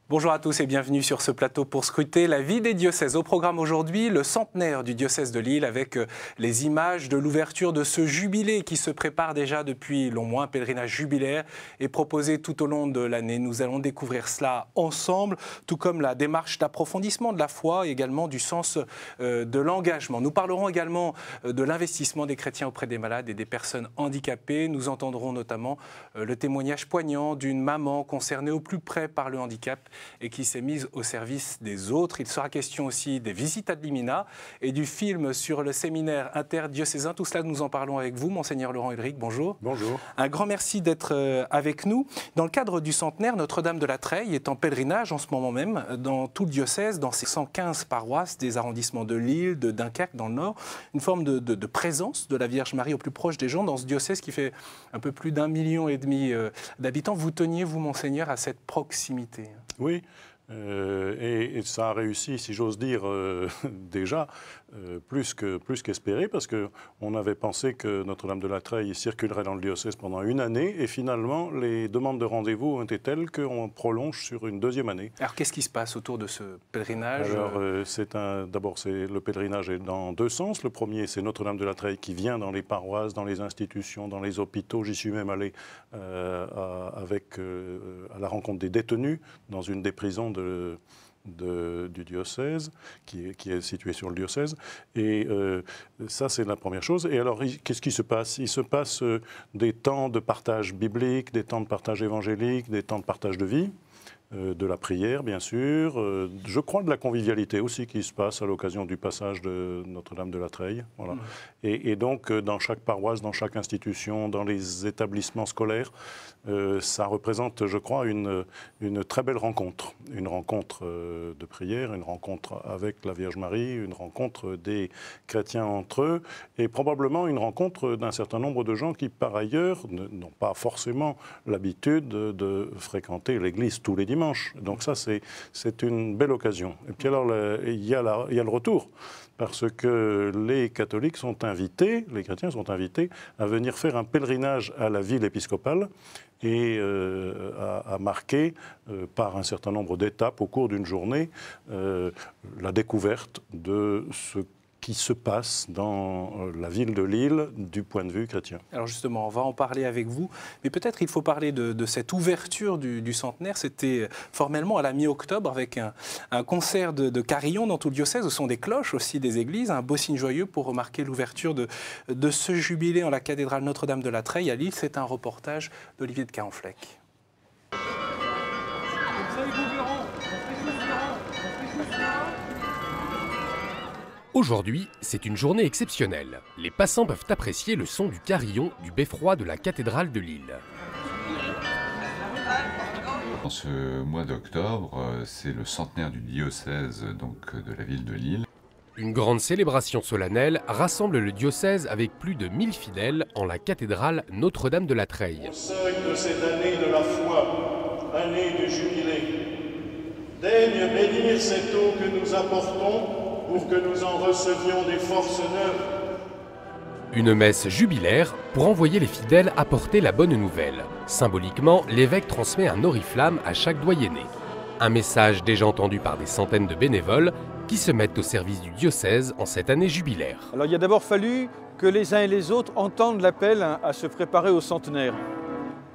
Bonjour à tous et bienvenue sur ce plateau pour scruter la vie des diocèses. Au programme aujourd'hui, le centenaire du diocèse de Lille avec les images de l'ouverture de ce jubilé qui se prépare déjà depuis long mois. Un pèlerinage jubilaire est proposé tout au long de l'année. Nous allons découvrir cela ensemble, tout comme la démarche d'approfondissement de la foi et également du sens de l'engagement. Nous parlerons également de l'investissement des chrétiens auprès des malades et des personnes handicapées. Nous entendrons notamment le témoignage poignant d'une maman concernée au plus près par le handicap et qui s'est mise au service des autres. Il sera question aussi des visites ad limina et du film sur le séminaire interdiocésain. Tout cela, nous en parlons avec vous, Monseigneur Laurent Ulrich. Bonjour. Bonjour. Un grand merci d'être avec nous. Dans le cadre du centenaire, Notre-Dame de la Treille est en pèlerinage en ce moment même dans tout le diocèse, dans ses 115 paroisses des arrondissements de Lille, de Dunkerque, dans le Nord. Une forme de présence de la Vierge Marie au plus proche des gens dans ce diocèse qui fait un peu plus d'1,5 million d'habitants. Vous teniez, vous, Monseigneur, à cette proximité? Oui, et ça a réussi, si j'ose dire, déjà, plus qu'espéré, parce qu'on avait pensé que Notre-Dame de la Treille circulerait dans le diocèse pendant une année, et finalement, les demandes de rendez-vous ont été telles qu'on prolonge sur une deuxième année. Alors, qu'est-ce qui se passe autour de ce pèlerinage? Alors, d'abord, le pèlerinage est dans deux sens. Le premier, c'est Notre-Dame de la Treille qui vient dans les paroisses, dans les institutions, dans les hôpitaux. J'y suis même allé à la rencontre des détenus dans une des prisons du diocèse, qui est situé sur le diocèse. Et ça, c'est la première chose. Et alors, qu'est-ce qui se passe? Il se passe des temps de partage biblique, des temps de partage évangélique, des temps de partage de vie, de la prière, bien sûr. Je crois de la convivialité aussi qui se passe à l'occasion du passage de Notre-Dame de la Treille. Voilà. Et donc, dans chaque paroisse, dans chaque institution, dans les établissements scolaires, ça représente, je crois, une très belle rencontre. Une rencontre de prière, une rencontre avec la Vierge Marie, une rencontre des chrétiens entre eux, et probablement une rencontre d'un certain nombre de gens qui, par ailleurs, n'ont pas forcément l'habitude de fréquenter l'Église tous les dimanches. Donc ça, c'est une belle occasion. Et puis alors, il y a le retour, parce que les catholiques sont invités, les chrétiens sont invités à venir faire un pèlerinage à la ville épiscopale et à marquer par un certain nombre d'étapes au cours d'une journée la découverte de ce qui se passe dans la ville de Lille du point de vue chrétien. Alors justement, on va en parler avec vous, mais peut-être il faut parler de cette ouverture du centenaire. C'était formellement à la mi-octobre avec un concert de carillon dans tout le diocèse. Ce sont des cloches aussi des églises, un beau signe joyeux pour remarquer l'ouverture de ce jubilé en la cathédrale Notre-Dame de la Treille à Lille. C'est un reportage d'Olivier de Carenfleck. Aujourd'hui, c'est une journée exceptionnelle. Les passants peuvent apprécier le son du carillon du beffroi de la cathédrale de Lille. En ce mois d'octobre, c'est le centenaire du diocèse de la ville de Lille. Une grande célébration solennelle rassemble le diocèse avec plus de 1000 fidèles en la cathédrale Notre-Dame de la Treille. Au seuil de cette année de la foi, année du jubilé, daigne bénir cette eau que nous apportons pour que nous en recevions des forces neuves. Une messe jubilaire pour envoyer les fidèles apporter la bonne nouvelle. Symboliquement, l'évêque transmet un oriflamme à chaque doyenné. Un message déjà entendu par des centaines de bénévoles qui se mettent au service du diocèse en cette année jubilaire. Alors il a d'abord fallu que les uns et les autres entendent l'appel à se préparer au centenaire.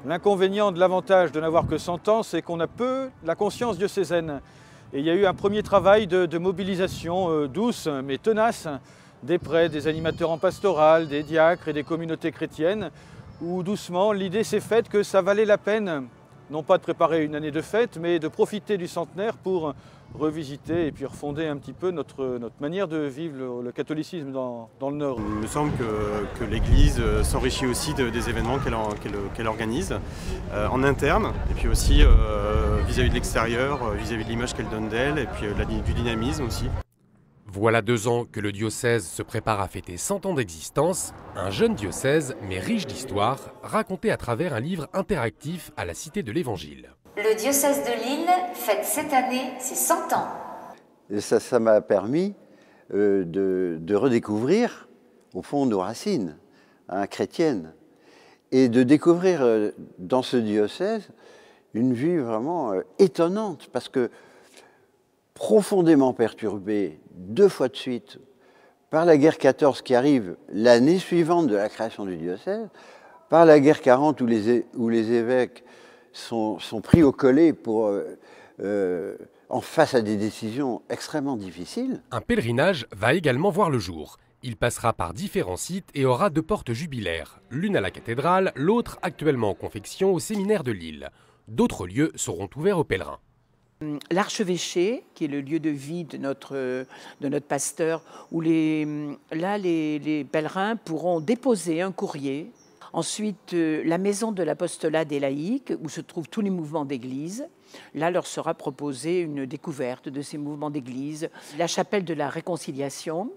L'inconvénient de l'avantage de n'avoir que 100 ans, c'est qu'on a peu la conscience diocésaine. Et il y a eu un premier travail de mobilisation douce mais tenace des prêtres, des animateurs en pastoral, des diacres et des communautés chrétiennes, où doucement l'idée s'est faite que ça valait la peine, non pas de préparer une année de fête, mais de profiter du centenaire pour revisiter et puis refonder un petit peu notre manière de vivre le catholicisme dans le Nord. Il me semble que l'Église s'enrichit aussi des événements qu'elle organise en interne, et puis aussi vis-à-vis de l'extérieur, vis-à-vis de l'image qu'elle donne d'elle, et puis du dynamisme aussi. Voilà 2 ans que le diocèse se prépare à fêter 100 ans d'existence, un jeune diocèse mais riche d'histoire, raconté à travers un livre interactif à la Cité de l'Évangile. Le diocèse de Lille fête cette année ses 100 ans. Et ça m'a permis de redécouvrir, au fond, nos racines chrétiennes. Et de découvrir dans ce diocèse une vue vraiment étonnante, parce que profondément perturbé 2 fois de suite par la guerre 14 qui arrive l'année suivante de la création du diocèse, par la guerre 40 où les évêques sont pris au collet en face à des décisions extrêmement difficiles. Un pèlerinage va également voir le jour. Il passera par différents sites et aura 2 portes jubilaires, l'une à la cathédrale, l'autre actuellement en confection au séminaire de Lille. D'autres lieux seront ouverts aux pèlerins. L'archevêché, qui est le lieu de vie de notre pasteur, où les pèlerins pourront déposer un courrier. Ensuite, la maison de l'apostolat des laïcs, où se trouvent tous les mouvements d'église. Là, leur sera proposée une découverte de ces mouvements d'église. La chapelle de la Réconciliation,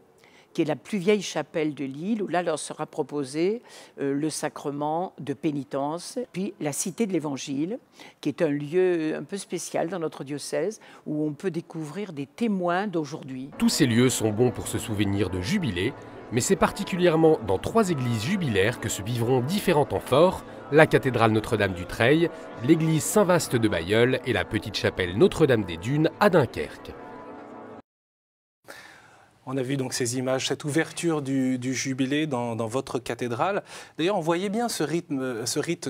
qui est la plus vieille chapelle de Lille, où là leur sera proposé le sacrement de pénitence. Puis la Cité de l'Évangile, qui est un lieu un peu spécial dans notre diocèse, où on peut découvrir des témoins d'aujourd'hui. Tous ces lieux sont bons pour se souvenir de jubilés, mais c'est particulièrement dans 3 églises jubilaires que se vivront différents temps forts, la cathédrale Notre-Dame du Treil, l'église Saint-Vaast de Bailleul et la petite chapelle Notre-Dame des Dunes à Dunkerque. On a vu donc ces images, cette ouverture du jubilé dans votre cathédrale. D'ailleurs, on voyait bien ce rite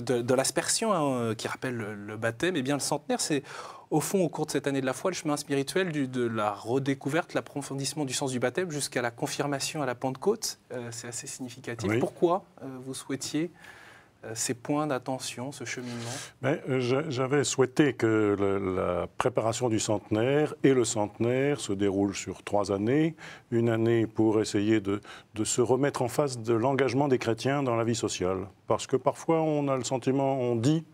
de l'aspersion qui rappelle le baptême. Et bien le centenaire, c'est au fond, au cours de cette année de la foi, le chemin spirituel de la redécouverte, l'approfondissement du sens du baptême jusqu'à la confirmation à la Pentecôte. C'est assez significatif. Oui. Pourquoi vous souhaitiez ces points d'attention, ce cheminement? J'avais souhaité que la préparation du centenaire et le centenaire se déroulent sur 3 années. Une année pour essayer de se remettre en face de l'engagement des chrétiens dans la vie sociale. Parce que parfois on a le sentiment, on dit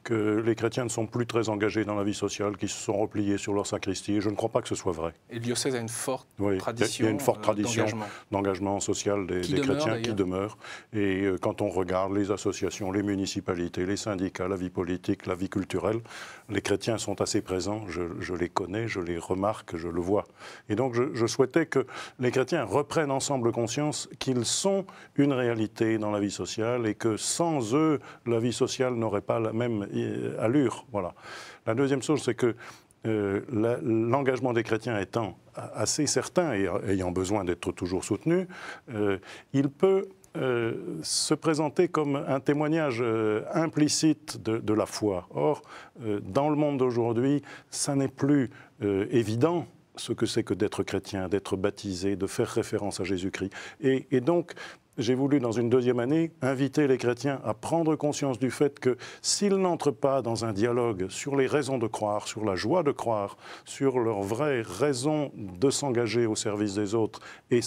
que les chrétiens ne sont plus très engagés dans la vie sociale, qu'ils se sont repliés sur leur sacristie. Et je ne crois pas que ce soit vrai. Et le diocèse a une forte tradition, il y a une forte tradition d'engagement social des chrétiens qui demeure. Et quand on regarde les associations, les municipalités, les syndicats, la vie politique, la vie culturelle, les chrétiens sont assez présents. Je les connais, je les remarque, je le vois. Et donc je souhaitais que les chrétiens reprennent ensemble conscience qu'ils sont une réalité dans la vie sociale et que sans eux, la vie sociale n'aurait pas la même allure. Voilà. La deuxième chose, c'est que l'engagement des chrétiens étant assez certain et ayant besoin d'être toujours soutenu, il peut se présenter comme un témoignage implicite de la foi. Or, dans le monde d'aujourd'hui, ça n'est plus évident ce que c'est que d'être chrétien, d'être baptisé, de faire référence à Jésus-Christ. Et donc, j'ai voulu, dans une deuxième année, inviter les chrétiens à prendre conscience du fait que s'ils n'entrent pas dans un dialogue sur les raisons de croire, sur la joie de croire, sur leur vraie raison de s'engager au service des autres, et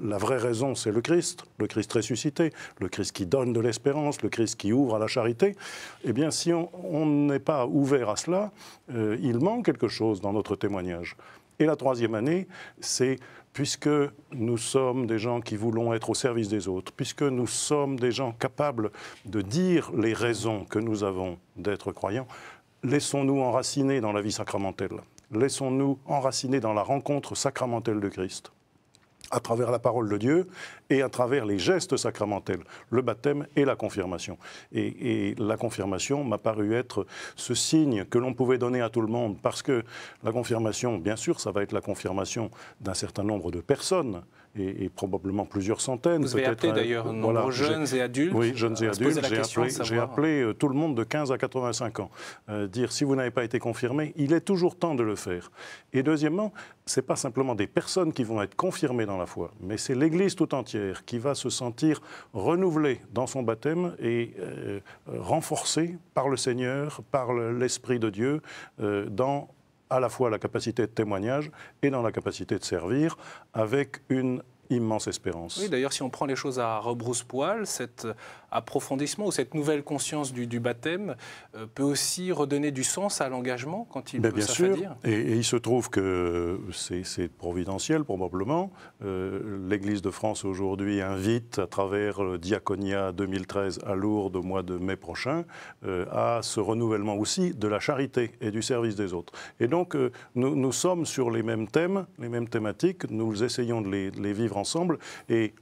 la vraie raison, c'est le Christ ressuscité, le Christ qui donne de l'espérance, le Christ qui ouvre à la charité, eh bien, si on n'est pas ouvert à cela, il manque quelque chose dans notre témoignage. Et la troisième année, c'est puisque nous sommes des gens qui voulons être au service des autres, puisque nous sommes des gens capables de dire les raisons que nous avons d'être croyants, laissons-nous enraciner dans la vie sacramentelle, laissons-nous enraciner dans la rencontre sacramentelle de Christ, à travers la parole de Dieu et à travers les gestes sacramentels, le baptême et la confirmation. Et la confirmation m'a paru être ce signe que l'on pouvait donner à tout le monde, parce que la confirmation, bien sûr, ça va être la confirmation d'un certain nombre de personnes, et probablement plusieurs centaines. Vous avez appelé d'ailleurs nombreux jeunes et adultes. Oui, jeunes et adultes. J'ai appelé tout le monde de 15 à 85 ans. Dire, si vous n'avez pas été confirmé, il est toujours temps de le faire. Et deuxièmement, ce n'est pas simplement des personnes qui vont être confirmées dans la foi, mais c'est l'Église tout entière qui va se sentir renouvelée dans son baptême et renforcée par le Seigneur, par l'Esprit de Dieu, dans à la fois la capacité de témoignage et dans la capacité de servir, avec une immense espérance. Oui, d'ailleurs, si on prend les choses à rebrousse-poil, cet approfondissement ou cette nouvelle conscience du baptême peut aussi redonner du sens à l'engagement quand il peut s'affadir. Bien sûr, et il se trouve que c'est providentiel probablement. L'Église de France aujourd'hui invite, à travers le Diaconia 2013 à Lourdes au mois de mai prochain, à ce renouvellement aussi de la charité et du service des autres. Et donc, nous sommes sur les mêmes thèmes, les mêmes thématiques, nous essayons de les vivre vivre ensemble. Et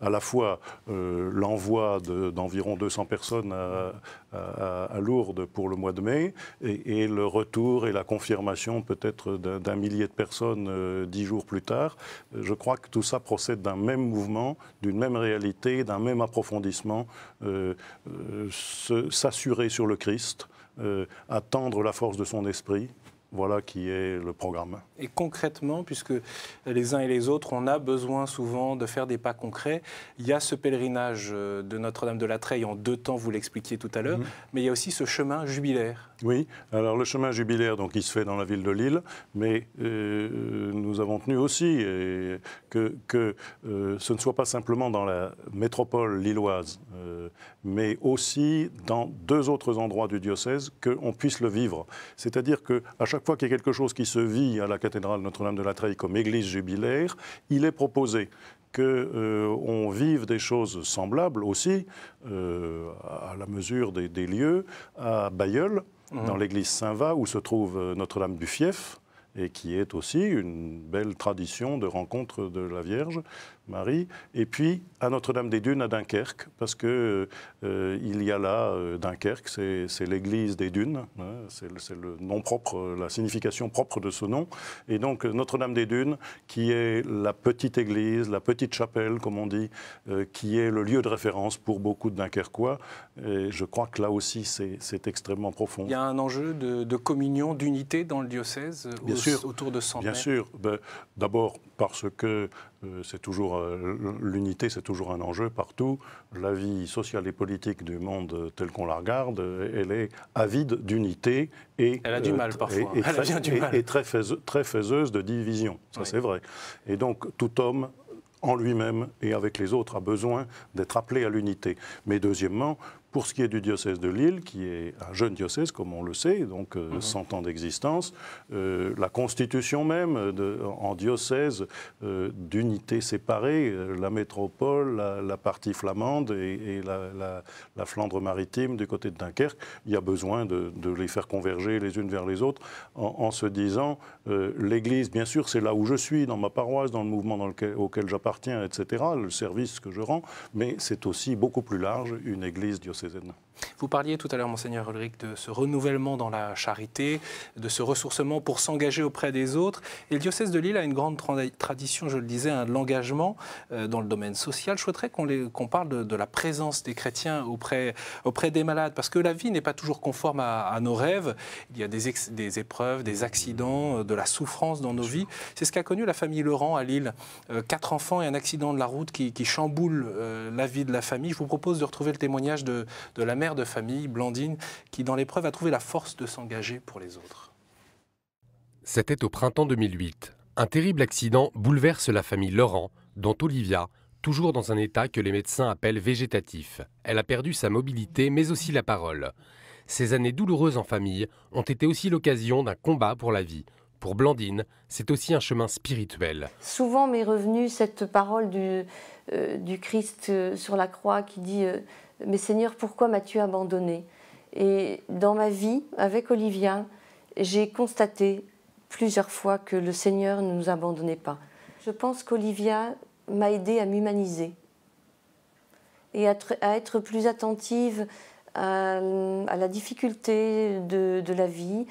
à la fois l'envoi d'environ 200 personnes à Lourdes pour le mois de mai et le retour et la confirmation peut-être d'un millier de personnes 10 jours plus tard, je crois que tout ça procède d'un même mouvement, d'une même réalité, d'un même approfondissement, s'assurer sur le Christ, attendre la force de son esprit. Voilà qui est le programme. Et concrètement, puisque les uns et les autres, on a besoin souvent de faire des pas concrets, il y a ce pèlerinage de Notre-Dame de la Treille en 2 temps, vous l'expliquiez tout à l'heure, mais il y a aussi ce chemin jubilaire. Oui, alors le chemin jubilaire, donc, il se fait dans la ville de Lille, mais nous avons tenu aussi que ce ne soit pas simplement dans la métropole lilloise, mais aussi dans 2 autres endroits du diocèse, qu'on puisse le vivre. C'est-à-dire qu'à chaque fois qu'il y a quelque chose qui se vit à la cathédrale Notre-Dame de la Treille comme église jubilaire, il est proposé qu'on vive des choses semblables aussi, à la mesure des lieux, à Bailleul, dans l'église Saint-Va, où se trouve Notre-Dame du Fief, et qui est aussi une belle tradition de rencontre de la Vierge Marie, et puis à Notre-Dame-des-Dunes à Dunkerque, parce que il y a là, Dunkerque, c'est l'église des Dunes, hein, c'est le nom propre, la signification propre de ce nom, et donc Notre-Dame-des-Dunes, qui est la petite église, la petite chapelle, comme on dit, qui est le lieu de référence pour beaucoup de Dunkerquois, et je crois que là aussi c'est extrêmement profond. Il y a un enjeu de communion, d'unité dans le diocèse, autour de ce centenaire. Bien sûr, d'abord parce que c'est toujours l'unité, c'est toujours un enjeu partout. La vie sociale et politique du monde tel qu'on la regarde, elle est avide d'unité et elle a du mal parfois. Et très faiseuse de division. Ça, c'est vrai. Et donc tout homme en lui-même et avec les autres a besoin d'être appelé à l'unité. Mais deuxièmement, pour ce qui est du diocèse de Lille, qui est un jeune diocèse, comme on le sait, donc 100 ans d'existence, la constitution même en diocèse d'unités séparées, la métropole, la partie flamande et la Flandre maritime du côté de Dunkerque, il y a besoin de les faire converger les unes vers les autres en se disant l'Église, bien sûr, c'est là où je suis, dans ma paroisse, dans le mouvement auquel j'appartiens, etc., le service que je rends, mais c'est aussi beaucoup plus large, une Église diocésaine. Vous parliez tout à l'heure, Monseigneur Ulrich, de ce renouvellement dans la charité, de ce ressourcement pour s'engager auprès des autres. Et le diocèse de Lille a une grande tradition, je le disais, de l'engagement dans le domaine social. Je souhaiterais qu'on parle de la présence des chrétiens auprès des malades, parce que la vie n'est pas toujours conforme à nos rêves. Il y a des épreuves, des accidents, de la souffrance dans nos vies. C'est ce qu'a connu la famille Laurent à Lille. 4 enfants et un accident de la route qui chamboule la vie de la famille. Je vous propose de retrouver le témoignage de la mère de famille, Blandine, qui dans l'épreuve a trouvé la force de s'engager pour les autres. C'était au printemps 2008. Un terrible accident bouleverse la famille Laurent, dont Olivia, toujours dans un état que les médecins appellent végétatif. Elle a perdu sa mobilité, mais aussi la parole. Ces années douloureuses en famille ont été aussi l'occasion d'un combat pour la vie. Pour Blandine, c'est aussi un chemin spirituel. Souvent m'est revenue cette parole du Christ sur la croix qui dit « Mais Seigneur, pourquoi m'as-tu abandonné ?» Et dans ma vie, avec Olivia, j'ai constaté plusieurs fois que le Seigneur ne nous abandonnait pas. Je pense qu'Olivia m'a aidée à m'humaniser et à être plus attentive à la difficulté de la vie,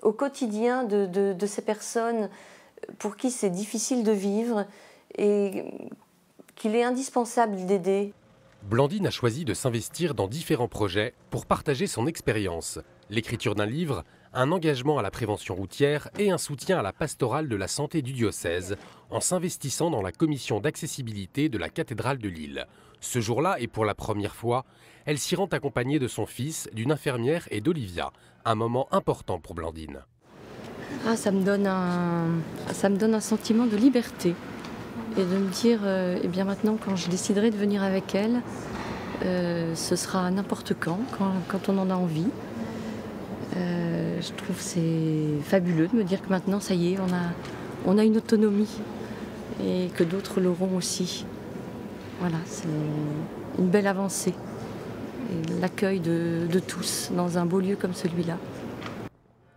au quotidien de ces personnes pour qui c'est difficile de vivre et qu'il est indispensable d'aider. Blandine a choisi de s'investir dans différents projets pour partager son expérience. L'écriture d'un livre, un engagement à la prévention routière et un soutien à la pastorale de la santé du diocèse en s'investissant dans la commission d'accessibilité de la cathédrale de Lille. Ce jour-là, et pour la première fois, elle s'y rend accompagnée de son fils, d'une infirmière et d'Olivia. Un moment important pour Blandine. Ça me donne un sentiment de liberté. Et de me dire, eh bien maintenant, quand je déciderai de venir avec elle, ce sera n'importe quand on en a envie. Je trouve que c'est fabuleux de me dire que maintenant, ça y est, on a une autonomie et que d'autres l'auront aussi. Voilà, c'est une belle avancée. L'accueil de tous dans un beau lieu comme celui-là.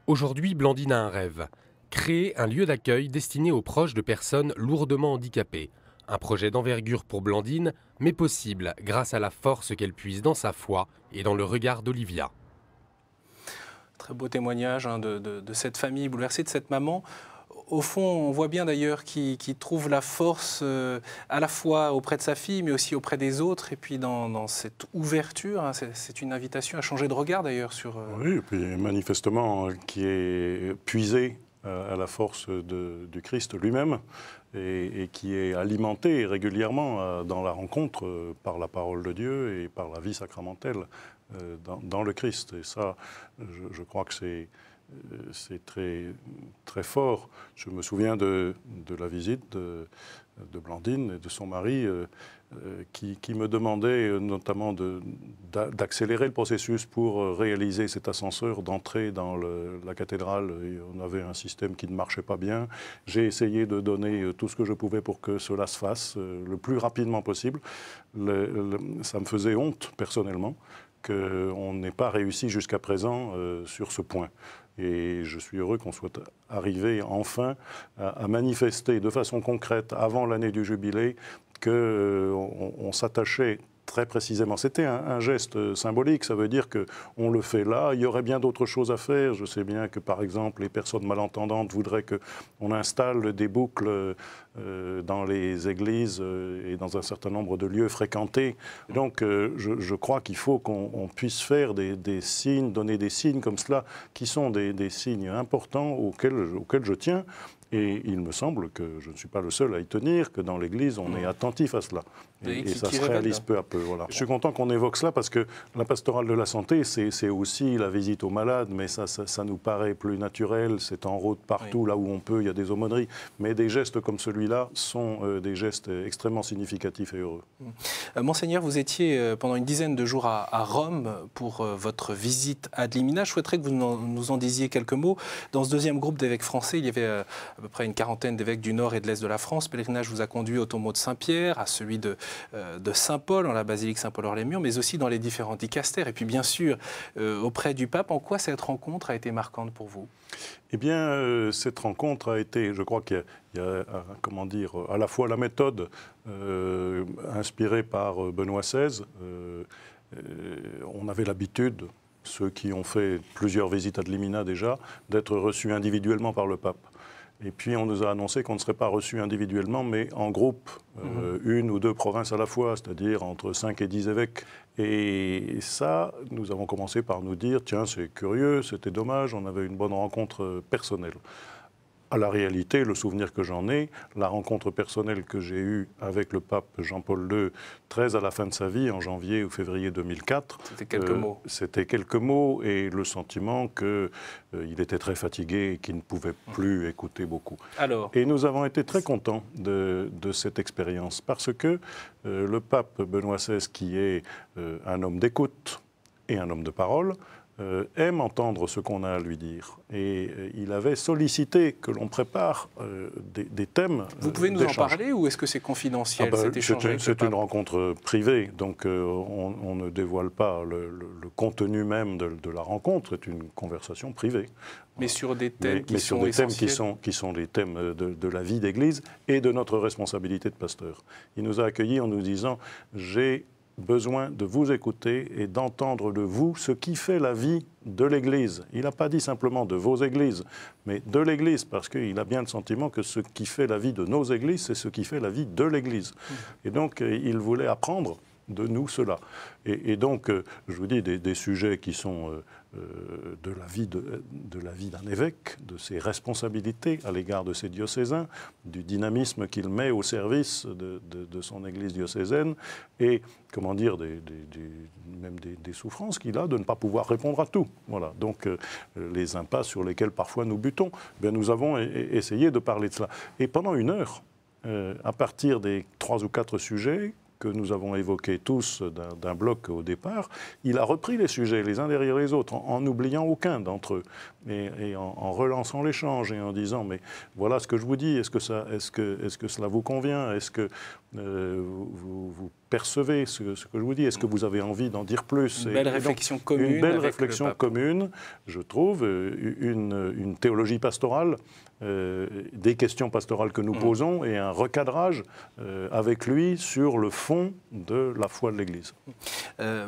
Aujourd'hui, Blandine a un rêve. Créer un lieu d'accueil destiné aux proches de personnes lourdement handicapées. Un projet d'envergure pour Blandine, mais possible grâce à la force qu'elle puise dans sa foi et dans le regard d'Olivia. Très beau témoignage de cette famille bouleversée, de cette maman. Au fond, on voit bien d'ailleurs qu'il trouve la force à la fois auprès de sa fille, mais aussi auprès des autres. Et puis dans cette ouverture, hein, c'est une invitation à changer de regard d'ailleurs sur... Oui, et puis manifestement qui est puisé à la force du Christ lui-même et qui est alimenté régulièrement dans la rencontre par la parole de Dieu et par la vie sacramentelle dans le Christ. Et ça, je crois que c'est très, très fort. Je me souviens de la visite de Blandine et de son mari qui me demandaient notamment d'accélérer le processus pour réaliser cet ascenseur d'entrée dans la cathédrale. Et on avait un système qui ne marchait pas bien. J'ai essayé de donner tout ce que je pouvais pour que cela se fasse le plus rapidement possible. Ça me faisait honte personnellement qu'on n'ait pas réussi jusqu'à présent sur ce point. Et je suis heureux qu'on soit arrivé enfin à manifester de façon concrète avant l'année du jubilé qu'on s'attachait très précisément. C'était un geste symbolique, ça veut dire qu'on le fait là, il y aurait bien d'autres choses à faire. Je sais bien que par exemple les personnes malentendantes voudraient qu'on installe des boucles dans les églises et dans un certain nombre de lieux fréquentés. Donc je crois qu'il faut qu'on puisse faire des signes, donner des signes comme cela, qui sont des signes importants auxquels je tiens. Et il me semble que je ne suis pas le seul à y tenir, que dans l'Église, on est attentif à cela. Et ça se réalise peu à peu. Voilà. Je suis content qu'on évoque cela parce que la pastorale de la santé, c'est aussi la visite aux malades, mais ça nous paraît plus naturel. C'est en route partout, là où on peut, il y a des aumôneries. Mais des gestes comme celui-là sont des gestes extrêmement significatifs et heureux. Monseigneur, vous étiez pendant une dizaine de jours à Rome pour votre visite ad limina. Je souhaiterais que vous nous en disiez quelques mots. Dans ce deuxième groupe d'évêques français, il y avait à peu près une quarantaine d'évêques du nord et de l'est de la France. Le pèlerinage vous a conduit au tombeau de Saint-Pierre, à celui de Saint-Paul, en la basilique Saint-Paul-Hors-les-Murs, mais aussi dans les différents dicastères. Et puis bien sûr, auprès du pape, en quoi cette rencontre a été marquante pour vous ? Eh bien, cette rencontre a été, je crois qu'il y a comment dire, à la fois la méthode inspirée par Benoît XVI. On avait l'habitude, ceux qui ont fait plusieurs visites ad limina déjà, d'être reçus individuellement par le pape. Et puis on nous a annoncé qu'on ne serait pas reçus individuellement, mais en groupe, une ou deux provinces à la fois, c'est-à-dire entre 5 et 10 évêques. Et ça, nous avons commencé par nous dire, tiens, c'est curieux, c'était dommage, on avait une bonne rencontre personnelle. À la réalité, le souvenir que j'en ai, la rencontre personnelle que j'ai eue avec le pape Jean-Paul II, très à la fin de sa vie, en janvier ou février 2004. C'était quelques mots. C'était quelques mots et le sentiment qu'il était très fatigué et qu'il ne pouvait plus écouter beaucoup. Alors, et nous avons été très contents de cette expérience parce que le pape Benoît XVI, qui est un homme d'écoute et un homme de parole, aime entendre ce qu'on a à lui dire. Et il avait sollicité que l'on prépare des thèmes. Vous pouvez nous en parler ou est-ce que c'est confidentiel cet échange avec le pape ? C'est une rencontre privée, donc on ne dévoile pas le contenu même de la rencontre, c'est une conversation privée. Mais sur des thèmes qui sont des essentiels. thèmes qui sont les thèmes de la vie d'Église et de notre responsabilité de pasteur. Il nous a accueillis en nous disant « J'ai besoin de vous écouter et d'entendre de vous ce qui fait la vie de l'Église. » Il n'a pas dit simplement de vos églises, mais de l'Église, parce qu'il a bien le sentiment que ce qui fait la vie de nos églises, c'est ce qui fait la vie de l'Église. Et donc, il voulait apprendre de nous cela. Et donc, je vous dis, des sujets qui sont de la vie d'un évêque, de ses responsabilités à l'égard de ses diocésains, du dynamisme qu'il met au service de son Église diocésaine, et, comment dire, même des souffrances qu'il a de ne pas pouvoir répondre à tout. Voilà. Donc, les impasses sur lesquelles parfois nous butons, bien, nous avons essayé de parler de cela. Et pendant une heure, à partir des 3 ou 4 sujets que nous avons évoqués tous d'un bloc au départ, il a repris les sujets les uns derrière les autres, en n'oubliant aucun d'entre eux, et en relançant l'échange et en disant « mais voilà ce que je vous dis, est-ce que cela vous convient ? Est-ce que vous percevez ce que je vous dis? Est-ce que vous avez envie d'en dire plus? Une belle réflexion commune. Une belle réflexion commune, je trouve, une théologie pastorale, des questions pastorales que nous posons et un recadrage avec lui sur le fond de la foi de l'Église.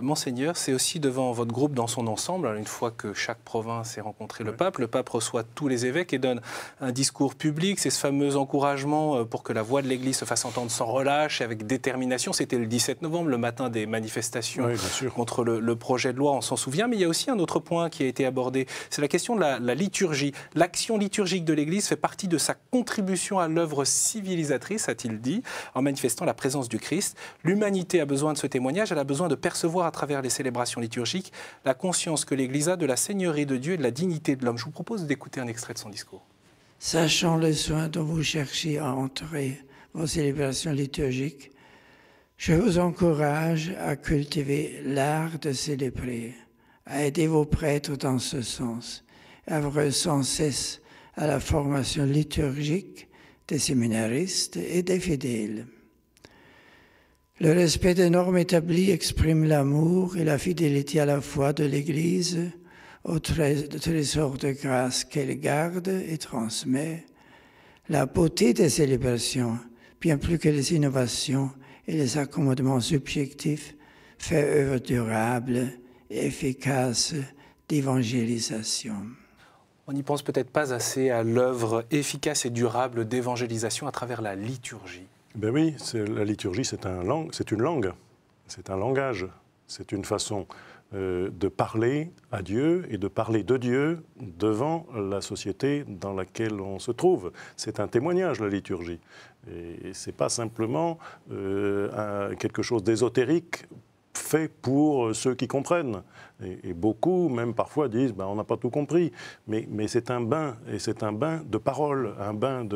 Monseigneur, c'est aussi devant votre groupe dans son ensemble, une fois que chaque province ait rencontré le pape reçoit tous les évêques et donne un discours public. C'est ce fameux encouragement pour que la voix de l'Église se fasse entendre sans relâche et avec détermination. C'était le 17 novembre, le matin des manifestations contre le projet de loi, on s'en souvient. Mais il y a aussi un autre point qui a été abordé, c'est la question de la liturgie. L'action liturgique de l'Église fait partie de sa contribution à l'œuvre civilisatrice, a-t-il dit, en manifestant la présence du Christ. L'humanité a besoin de ce témoignage, elle a besoin de percevoir à travers les célébrations liturgiques la conscience que l'Église a de la seigneurie de Dieu et de la dignité de l'homme. Je vous propose d'écouter un extrait de son discours. Sachant le soin dont vous cherchez à entrer vos célébrations liturgiques, je vous encourage à cultiver l'art de célébrer, à aider vos prêtres dans ce sens, à œuvrer sans cesse à la formation liturgique des séminaristes et des fidèles. Le respect des normes établies exprime l'amour et la fidélité à la foi de l'Église au trésor de grâce qu'elle garde et transmet. La beauté des célébrations, bien plus que les innovations et les accommodements subjectifs, fait œuvre durable et efficace d'évangélisation. On n'y pense peut-être pas assez à l'œuvre efficace et durable d'évangélisation à travers la liturgie. Ben oui, la liturgie, c'est une langue, c'est un langage, c'est une façon de parler à Dieu et de parler de Dieu devant la société dans laquelle on se trouve. C'est un témoignage, la liturgie. Et ce n'est pas simplement quelque chose d'ésotérique fait pour ceux qui comprennent. Et beaucoup, même parfois, disent on n'a pas tout compris. Mais c'est un bain, et c'est un bain de parole, un bain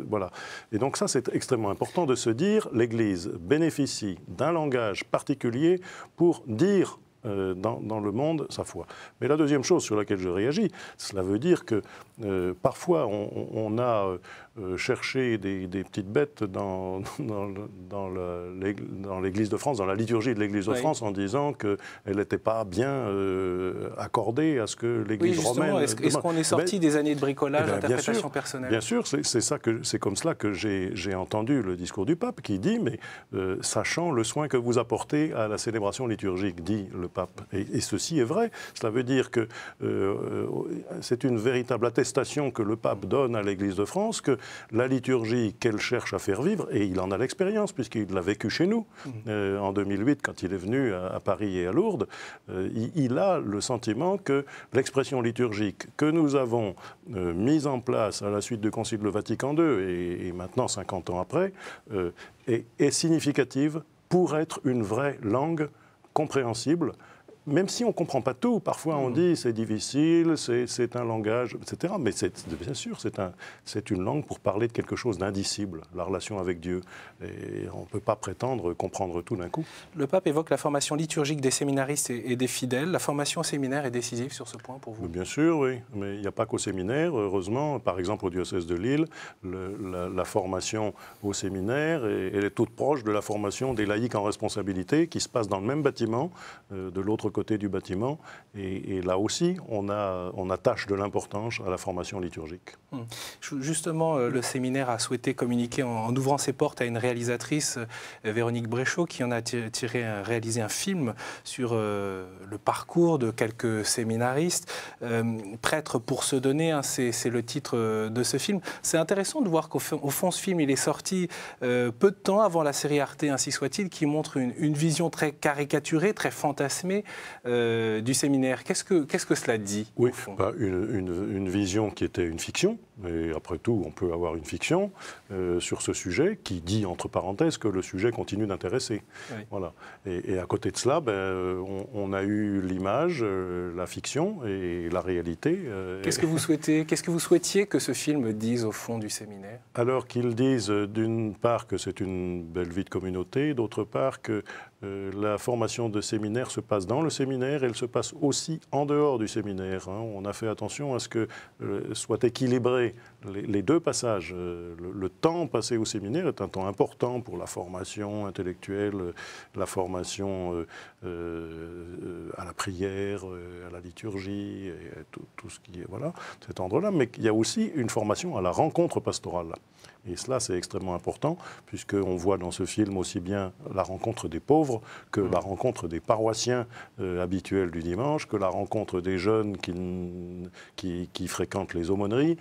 voilà. Et donc ça, c'est extrêmement important de se dire, l'Église bénéficie d'un langage particulier pour dire dans le monde sa foi. Mais la deuxième chose sur laquelle je réagis, cela veut dire que parfois on a cherché des petites bêtes dans l'Église de France, dans la liturgie de l'Église de France, en disant qu'elle n'était pas bien accordée à ce que l'Église romaine... Est-ce qu'on est sorti des années de bricolage, d'interprétation personnelle? Bien sûr, c'est comme cela que j'ai entendu le discours du pape qui dit, mais sachant le soin que vous apportez à la célébration liturgique, dit le pape. Et ceci est vrai. Cela veut dire que c'est une véritable attestation que le pape donne à l'Église de France que la liturgie qu'elle cherche à faire vivre, et il en a l'expérience puisqu'il l'a vécu chez nous en 2008 quand il est venu à Paris et à Lourdes, il a le sentiment que l'expression liturgique que nous avons mise en place à la suite du Concile de Vatican II et maintenant 50 ans après est significative pour être une vraie langue compréhensible, même si on ne comprend pas tout. Parfois on dit c'est difficile, c'est un langage, etc. Mais bien sûr, c'est une langue pour parler de quelque chose d'indicible, la relation avec Dieu. Et on ne peut pas prétendre comprendre tout d'un coup. Le pape évoque la formation liturgique des séminaristes et des fidèles. La formation au séminaire est décisive sur ce point pour vous? Bien sûr, oui. Mais il n'y a pas qu'au séminaire. Heureusement, par exemple au diocèse de Lille, la formation au séminaire, elle est toute proche de la formation des laïcs en responsabilité qui se passe dans le même bâtiment, de l'autre côté du bâtiment, et là aussi on attache de l'importance à la formation liturgique. Justement, le séminaire a souhaité communiquer en ouvrant ses portes à une réalisatrice, Véronique Bréchot, qui en a réalisé un film sur le parcours de quelques séminaristes. Prêtres pour se donner, c'est le titre de ce film. C'est intéressant de voir qu'au fond ce film il est sorti peu de temps avant la série Arte, ainsi soit-il, qui montre une vision très caricaturée, très fantasmée du séminaire. Qu'est-ce que cela dit? Oui, une vision qui était une fiction, et après tout, on peut avoir une fiction sur ce sujet qui dit, entre parenthèses, que le sujet continue d'intéresser. Oui. Voilà. Et à côté de cela, on a eu l'image, la fiction et la réalité. Qu'est-ce que vous souhaitiez que ce film dise au fond du séminaire? Alors qu'il dise d'une part que c'est une belle vie de communauté, d'autre part que la formation de séminaire se passe dans le séminaire, elle se passe aussi en dehors du séminaire. On a fait attention à ce que soit équilibré dirais, les deux passages. Le temps passé au séminaire est un temps important pour la formation intellectuelle, la formation à la prière, à la liturgie, et tout ce qui est, voilà, cet ordre-là. Mais il y a aussi une formation à la rencontre pastorale. Et cela, c'est extrêmement important, puisqu'on voit dans ce film aussi bien la rencontre des pauvres que la rencontre des paroissiens habituels du dimanche, que la rencontre des jeunes qui fréquentent les aumôneries,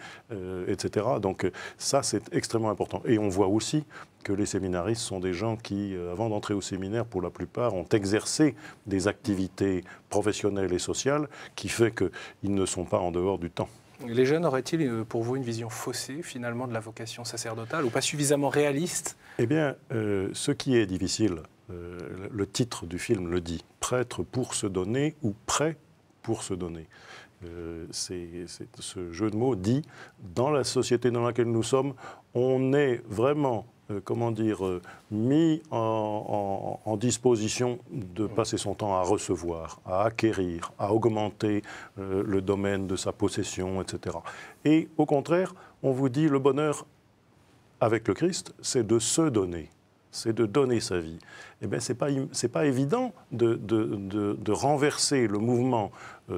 etc. Donc ça, c'est extrêmement important. Et on voit aussi que les séminaristes sont des gens qui, avant d'entrer au séminaire, pour la plupart, ont exercé des activités professionnelles et sociales qui fait qu'ils ne sont pas en dehors du temps. Les jeunes auraient-ils pour vous une vision faussée finalement de la vocation sacerdotale ou pas suffisamment réaliste? Eh bien, ce qui est difficile, le titre du film le dit, prêtre pour se donner ou prêt pour se donner. Ce jeu de mots dit, dans la société dans laquelle nous sommes, on est vraiment mis en disposition de passer son temps à recevoir, à acquérir, à augmenter le domaine de sa possession, etc. Et au contraire, on vous dit le bonheur avec le Christ, c'est de se donner. C'est de donner sa vie. Eh bien, c'est pas évident de renverser le mouvement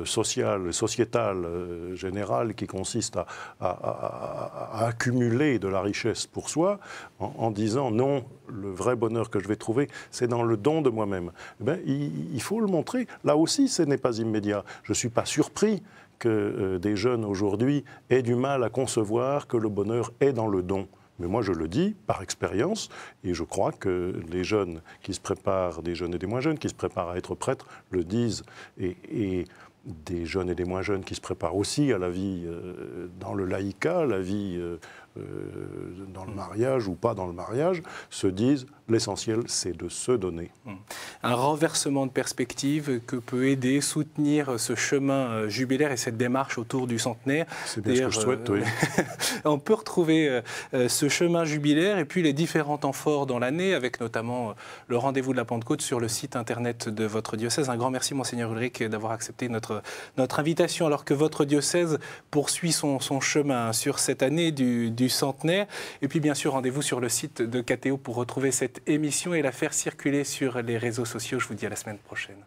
social, sociétal, général qui consiste à accumuler de la richesse pour soi en disant non, le vrai bonheur que je vais trouver, c'est dans le don de moi-même. Eh bien, il faut le montrer. Là aussi, ce n'est pas immédiat. Je ne suis pas surpris que des jeunes aujourd'hui aient du mal à concevoir que le bonheur est dans le don. Mais moi, je le dis par expérience, et je crois que les jeunes qui se préparent, des jeunes et des moins jeunes qui se préparent à être prêtres, le disent, et des jeunes et des moins jeunes qui se préparent aussi à la vie dans le laïcat, la vie dans le mariage ou pas dans le mariage, se disent l'essentiel, c'est de se donner. Un renversement de perspective que peut aider, soutenir ce chemin jubilaire et cette démarche autour du centenaire. C'est bien ce que je souhaite, oui. On peut retrouver ce chemin jubilaire et puis les différents temps forts dans l'année, avec notamment le rendez-vous de la Pentecôte sur le site internet de votre diocèse. Un grand merci, Monseigneur Ulrich, d'avoir accepté notre invitation, alors que votre diocèse poursuit son chemin sur cette année du centenaire. Et puis, bien sûr, rendez-vous sur le site de KTO pour retrouver cette émission et la faire circuler sur les réseaux sociaux. Je vous dis à la semaine prochaine.